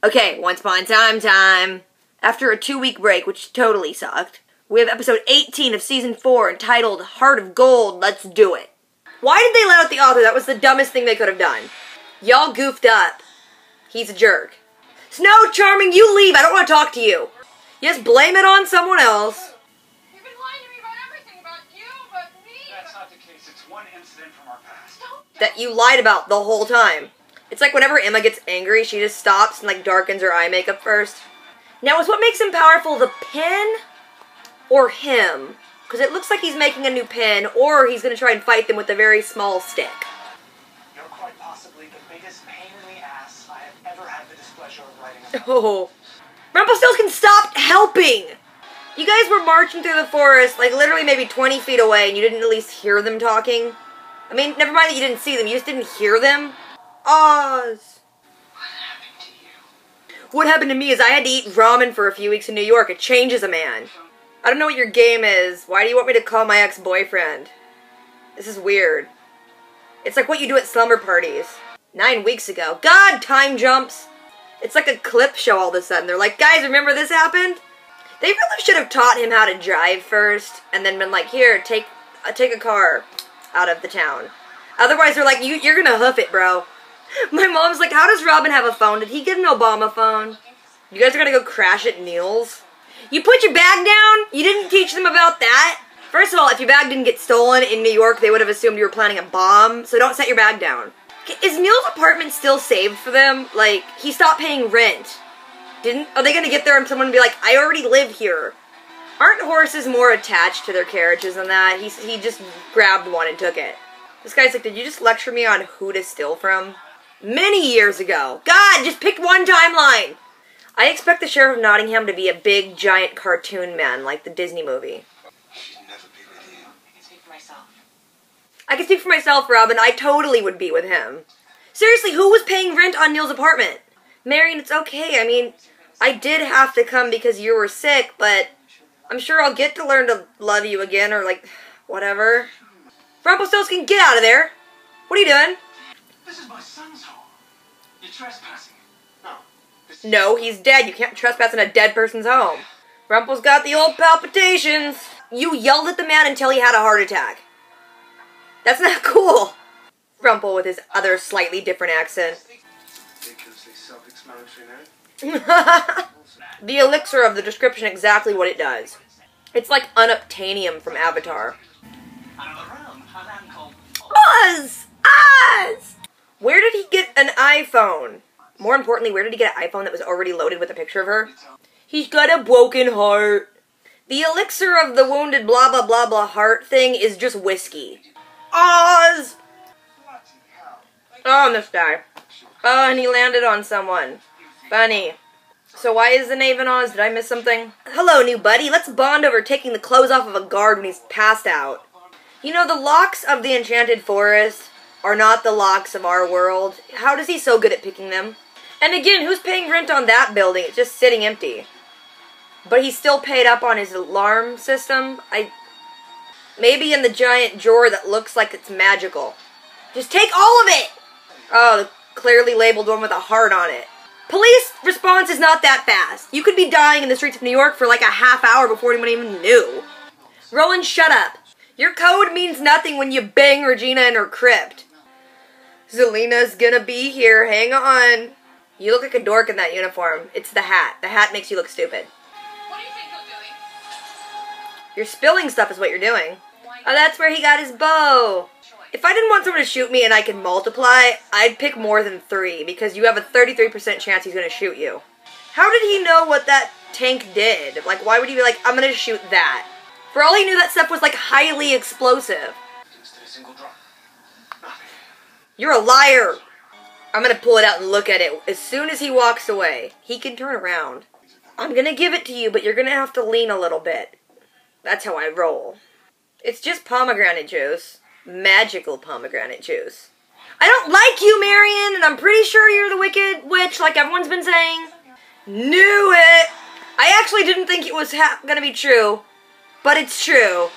Okay, once upon a time. After a 2-week break, which totally sucked, we have episode 18 of season 4 entitled Heart of Gold, Let's Do It. Why did they let out the author? That was the dumbest thing they could have done. Y'all goofed up. He's a jerk. Snow Charming, you leave. I don't want to talk to you. Just blame it on someone else. You've been lying to me about everything, about you, about me. That's not the case. It's one incident from our past. That you lied about the whole time. It's like whenever Emma gets angry, she just stops and like darkens her eye makeup first. Now, is what makes him powerful the pen or him? Because it looks like he's making a new pen, or he's going to try and fight them with a very small stick. You're quite possibly the biggest pain in the ass I have ever had the displeasure of writing about. Oh. Rumpelstiltskin, stop helping! You guys were marching through the forest, like literally maybe 20 feet away, and you didn't at least hear them talking. I mean, never mind that you didn't see them, you just didn't hear them. Oz. What happened to you? What happened to me is I had to eat ramen for a few weeks in New York. It changes a man. I don't know what your game is. Why do you want me to call my ex-boyfriend? This is weird. It's like what you do at slumber parties. 9 weeks ago. God, time jumps. It's like a clip show all of a sudden. They're like, guys, remember this happened? They really should have taught him how to drive first, and then been like, here, take a car out of the town. Otherwise, they're like, you're gonna hoof it, bro. My mom's like, how does Robin have a phone? Did he get an Obama phone? You guys are gonna go crash at Neil's? You put your bag down? You didn't teach them about that? First of all, if your bag didn't get stolen in New York, they would have assumed you were planning a bomb, so don't set your bag down. Is Neil's apartment still saved for them? Like, he stopped paying rent. Are they gonna get there and someone be like, I already live here? Aren't horses more attached to their carriages than that? He just grabbed one and took it. This guy's like, did you just lecture me on who to steal from? Many years ago. God, just pick one timeline. I expect the Sheriff of Nottingham to be a big, giant cartoon man, like the Disney movie. She'd never be with you. I can speak for myself. I can speak for myself, Robin. I totally would be with him. Seriously, who was paying rent on Neil's apartment? Marion, it's okay. I mean, I did have to come because you were sick, but I'm sure I'll get to learn to love you again, or like, whatever. Rumpelstiltskin, get out of there. What are you doing? This is my son's home. You're trespassing. No. No, he's dead. You can't trespass in a dead person's home. Rumpel's got the old palpitations. You yelled at the man until he had a heart attack. That's not cool. Rumpel with his other slightly different accent. Ridiculously self-explanatory now. The elixir of the description exactly what it does. It's like unobtainium from Avatar. Oz! Oz! Where did he get an iPhone? More importantly, where did he get an iPhone that was already loaded with a picture of her? He's got a broken heart. The elixir of the wounded blah blah blah blah heart thing is just whiskey. Oz! Oh, this guy. Oh, and he landed on someone. Funny. So why is the knave in Oz? Did I miss something? Hello, new buddy. Let's bond over taking the clothes off of a guard when he's passed out. You know, the locks of the Enchanted Forest are not the locks of our world. How is he so good at picking them? And again, who's paying rent on that building? It's just sitting empty. But he's still paid up on his alarm system. Maybe in the giant drawer that looks like it's magical. Just take all of it! Oh, the clearly labeled one with a heart on it. Police response is not that fast. You could be dying in the streets of New York for like a half hour before anyone even knew. Roland, shut up. Your code means nothing when you bang Regina in her crypt. Zelena's gonna be here. Hang on. You look like a dork in that uniform. It's the hat. The hat makes you look stupid. What do you think you're doing? You're spilling stuff is what you're doing. Oh, that's where he got his bow. If I didn't want someone to shoot me and I could multiply, I'd pick more than 3, because you have a 33% chance he's going to shoot you. How did he know what that tank did? Like, why would he be like, I'm going to shoot that? For all he knew, that stuff was, like, highly explosive. You're a liar. I'm going to pull it out and look at it as soon as he walks away. He can turn around. I'm going to give it to you, but you're going to have to lean a little bit. That's how I roll. It's just pomegranate juice. Magical pomegranate juice. I don't like you, Marion, and I'm pretty sure you're the Wicked Witch, like everyone's been saying. Knew it. I actually didn't think it was gonna be true, but it's true.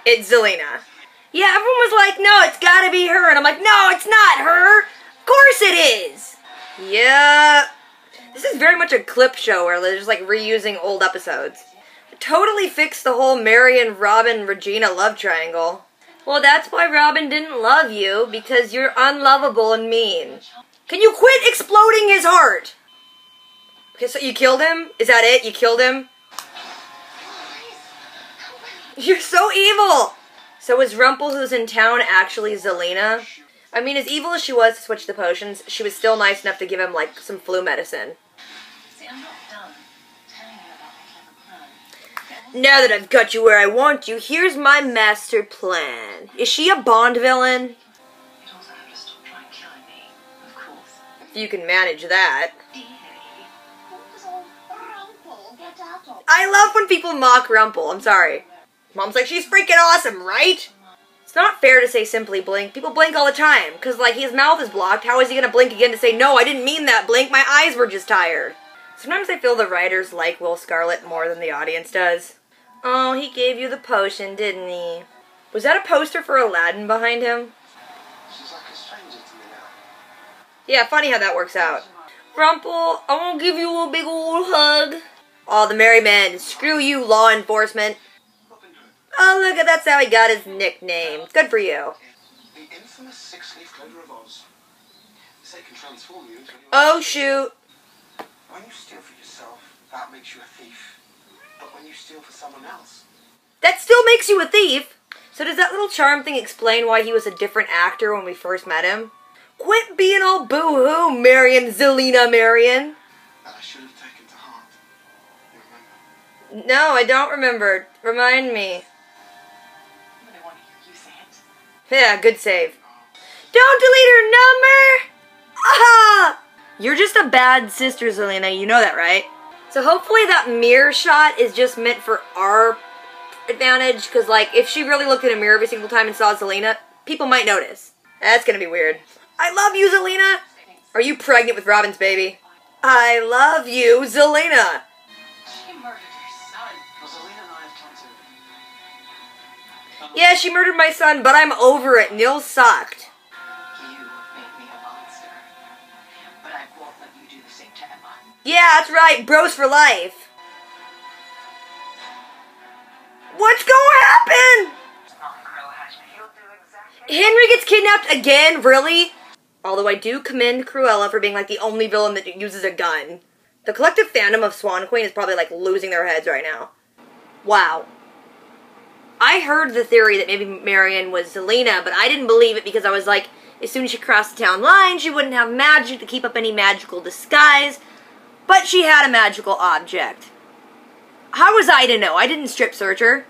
It's Zelena. Yeah, everyone was like, no, it's gotta be her, and I'm like, no, it's not her. Of course it is. Yeah. This is is very much a clip show where they're just like reusing old episodes. It totally fixed the whole Marion, Robin, Regina love triangle. Well, that's why Robin didn't love you, because you're unlovable and mean. Can you quit exploding his heart? Okay, so you killed him? Is that it? You killed him? You're so evil! So is Rumpel, who's in town, actually Zelena? I mean, as evil as she was to switch the potions, she was still nice enough to give him, like, some flu medicine. See, I'm not done telling you about my clever plan. Now that I've got you where I want you, here's my master plan. Is she a Bond villain? You also have to stop trying killing me, of course. If you can manage that. What does old Rumpel get out of? I love when people mock Rumpel, I'm sorry. Mom's like, she's freaking awesome, right? It's not fair to say simply blink. People blink all the time, because, like, his mouth is blocked. How is he going to blink again to say, no, I didn't mean that blink, my eyes were just tired? Sometimes I feel the writers like Will Scarlet more than the audience does. Oh, he gave you the potion, didn't he? Was that a poster for Aladdin behind him? She's like a stranger to me now. Yeah, funny how that works out. Rumpel, I want to give you a big old hug. Oh, the merry men. Screw you, law enforcement. Oh, look, that's how he got his nickname. Good for you. The infamous six-leaf clover of Oz. They can transform you into anyone. Oh, shoot. When you steal for yourself, that makes you a thief. But when you steal for someone else... That still makes you a thief. So does that little charm thing explain why he was a different actor when we first met him? Quit being all boo-hoo, Marion, Zelena Marion. That I should have taken to heart. You remember? No, I don't remember. Remind me. I want to hear you say it. Yeah, good save. Don't delete her number! Ah! You're just a bad sister, Zelena. You know that, right? So hopefully that mirror shot is just meant for our advantage, because, like, if she really looked in a mirror every single time and saw Zelena, people might notice. That's gonna be weird. I love you, Zelena! Are you pregnant with Robin's baby? I love you, Zelena! She murdered your son. Well, Zelena and I have come to... Yeah, she murdered my son, but I'm over it. Neil sucked. You made me a monster. But I won't let you do the same to Emma. Yeah, that's right. Bros for life. What's gonna happen? Henry gets kidnapped again? Really? Although I do commend Cruella for being, like, the only villain that uses a gun. The collective fandom of Swan Queen is probably, like, losing their heads right now. Wow. I heard the theory that maybe Marion was Zelena, but I didn't believe it because I was like, as soon as she crossed the town line, she wouldn't have magic to keep up any magical disguise. But she had a magical object. How was I to know? I didn't strip search her.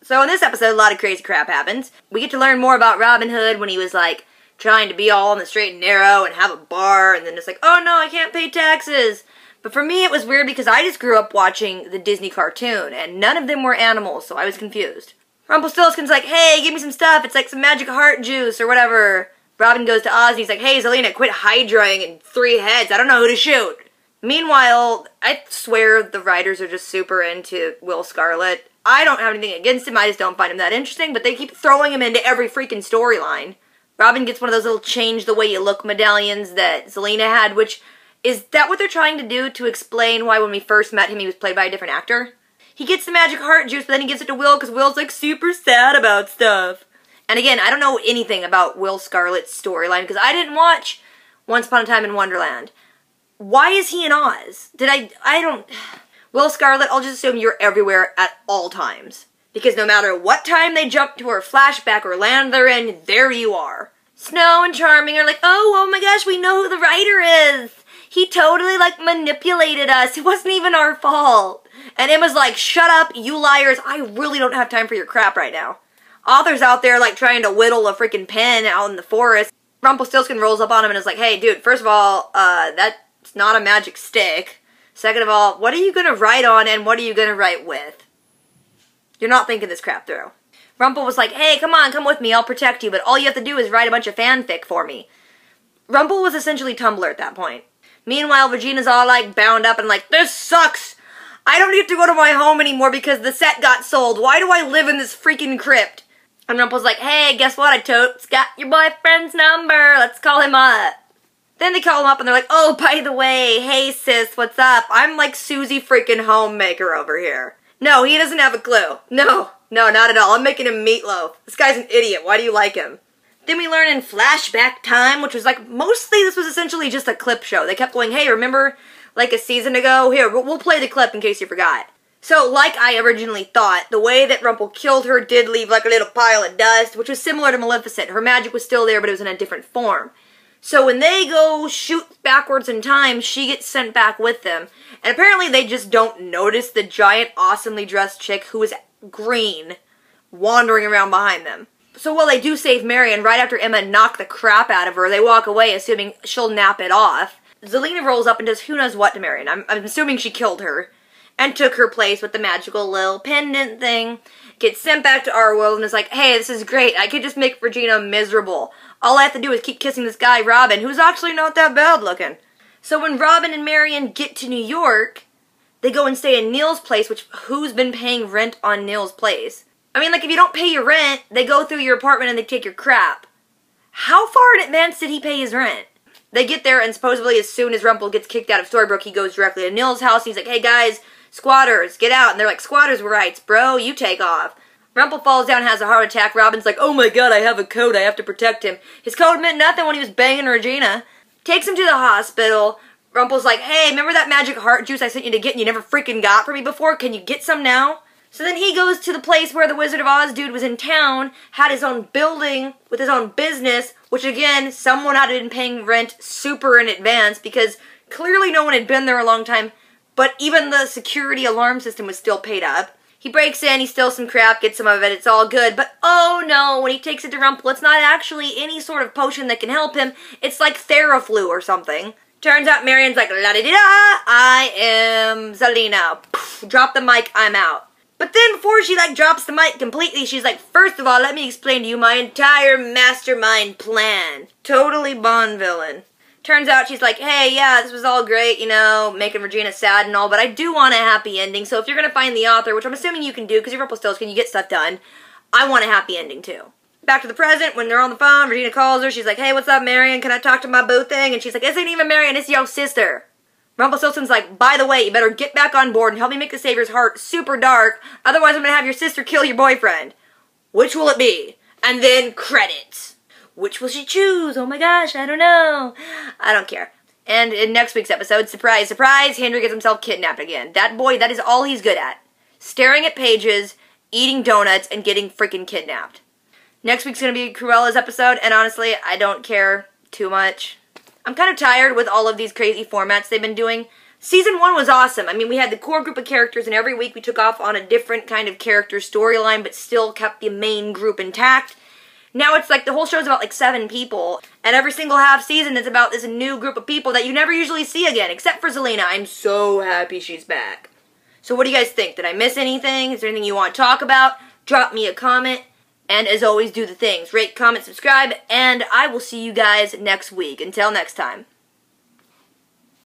So in this episode, a lot of crazy crap happens. We get to learn more about Robin Hood when he was, like, trying to be all on the straight and narrow and have a bar, and then it's like, oh no, I can't pay taxes. But for me, it was weird because I just grew up watching the Disney cartoon, and none of them were animals, so I was confused. Rumpelstiltskin's like, hey, give me some stuff, it's like some magic heart juice or whatever. Robin goes to Oz and he's like, hey, Zelena, quit hydraing in 3 heads, I don't know who to shoot. Meanwhile, I swear the writers are just super into Will Scarlet. I don't have anything against him, I just don't find him that interesting, but they keep throwing him into every freaking storyline. Robin gets one of those little change the way you look medallions that Zelena had, which, is that what they're trying to do to explain why when we first met him he was played by a different actor? He gets the magic heart juice, but then he gives it to Will because Will's like super sad about stuff. And again, I don't know anything about Will Scarlet's storyline because I didn't watch Once Upon a Time in Wonderland. Why is he in Oz? Will Scarlet, I'll just assume you're everywhere at all times. Because no matter what time they jump to or flashback or land they're in, there you are. Snow and Charming are like, oh my gosh, we know who the writer is. He totally, like, manipulated us. It wasn't even our fault. And Emma's like, shut up, you liars. I really don't have time for your crap right now. Author's out there, like, trying to whittle a freaking pen out in the forest. Rumpelstiltskin rolls up on him and is like, hey, dude, first of all, that's not a magic stick. Second of all, what are you gonna write on and what are you gonna write with? You're not thinking this crap through. Rumpel was like, hey, come on, come with me, I'll protect you, but all you have to do is write a bunch of fanfic for me. Rumpel was essentially Tumblr at that point. Meanwhile, Regina's all, like, bound up and like, this sucks! I don't get to go to my home anymore because the set got sold. Why do I live in this freaking crypt? And Rumpel's like, hey, guess what? I totes got your boyfriend's number. Let's call him up. Then they call him up and they're like, oh, by the way, hey sis, what's up? I'm like Susie freaking Homemaker over here. No, he doesn't have a clue. No, not at all. I'm making him meatloaf. This guy's an idiot. Why do you like him? Then we learn in flashback time, which was like, mostly this was essentially just a clip show. They kept going, hey, remember like a season ago? Here, we'll play the clip in case you forgot. So, like I originally thought, the way that Rumple killed her did leave like a little pile of dust, which was similar to Maleficent. Her magic was still there, but it was in a different form. So when they go shoot backwards in time, she gets sent back with them. And apparently they just don't notice the giant, awesomely dressed chick who is green wandering around behind them. So while they do save Marion, right after Emma knocked the crap out of her, they walk away assuming she'll nap it off. Zelena rolls up and does who knows what to Marion. I'm assuming she killed her. And took her place with the magical little pendant thing. Gets sent back to our world and is like, hey, this is great. I could just make Regina miserable. All I have to do is keep kissing this guy, Robin, who's actually not that bad looking. So when Robin and Marion get to New York, they go and stay in Neil's place, which who's been paying rent on Neil's place? I mean, like, if you don't pay your rent, they go through your apartment and they take your crap. How far in advance did he pay his rent? They get there, and supposedly as soon as Rumple gets kicked out of Storybrooke, he goes directly to Neil's house, and he's like, hey guys, squatters, get out. And they're like, squatters' rights, bro, you take off. Rumple falls down and has a heart attack. Robin's like, oh my god, I have a code, I have to protect him. His code meant nothing when he was banging Regina. Takes him to the hospital. Rumple's like, hey, remember that magic heart juice I sent you to get and you never freaking got for me before? Can you get some now? So then he goes to the place where the Wizard of Oz dude was in town, had his own building with his own business, which again, someone had been paying rent super in advance because clearly no one had been there a long time, but even the security alarm system was still paid up. He breaks in, he steals some crap, gets some of it, it's all good, but oh no, when he takes it to Rumple, it's not actually any sort of potion that can help him, it's like Theraflu or something. Turns out Marion's like, la-da-da-da, I am Zelena. Poof, drop the mic, I'm out. But then before she like drops the mic completely, she's like, first of all, let me explain to you my entire mastermind plan. Totally Bond villain. Turns out she's like, hey, yeah, this was all great, you know, making Regina sad and all, but I do want a happy ending, so if you're going to find the author, which I'm assuming you can do, because you're Rumpelstiltskin, you get stuff done, I want a happy ending, too. Back to the present, when they're on the phone, Regina calls her, she's like, hey, what's up, Marion, can I talk to my boo thing? And she's like, this ain't even Marion, it's your sister. Rumpelstiltskin's like, by the way, you better get back on board and help me make the Savior's heart super dark, otherwise I'm going to have your sister kill your boyfriend. Which will it be? And then credits. Which will she choose? Oh my gosh, I don't know. I don't care. And in next week's episode, surprise, surprise, Henry gets himself kidnapped again. That boy, that is all he's good at. Staring at pages, eating donuts, and getting freaking kidnapped. Next week's going to be Cruella's episode, and honestly, I don't care too much. I'm kind of tired with all of these crazy formats they've been doing. Season 1 was awesome. I mean, we had the core group of characters, and every week we took off on a different kind of character storyline, but still kept the main group intact. Now it's like the whole show's about like 7 people, and every single half season is about this new group of people that you never usually see again, except for Zelena. I'm so happy she's back. So what do you guys think? Did I miss anything? Is there anything you want to talk about? Drop me a comment, and as always, do the things. Rate, comment, subscribe, and I will see you guys next week. Until next time.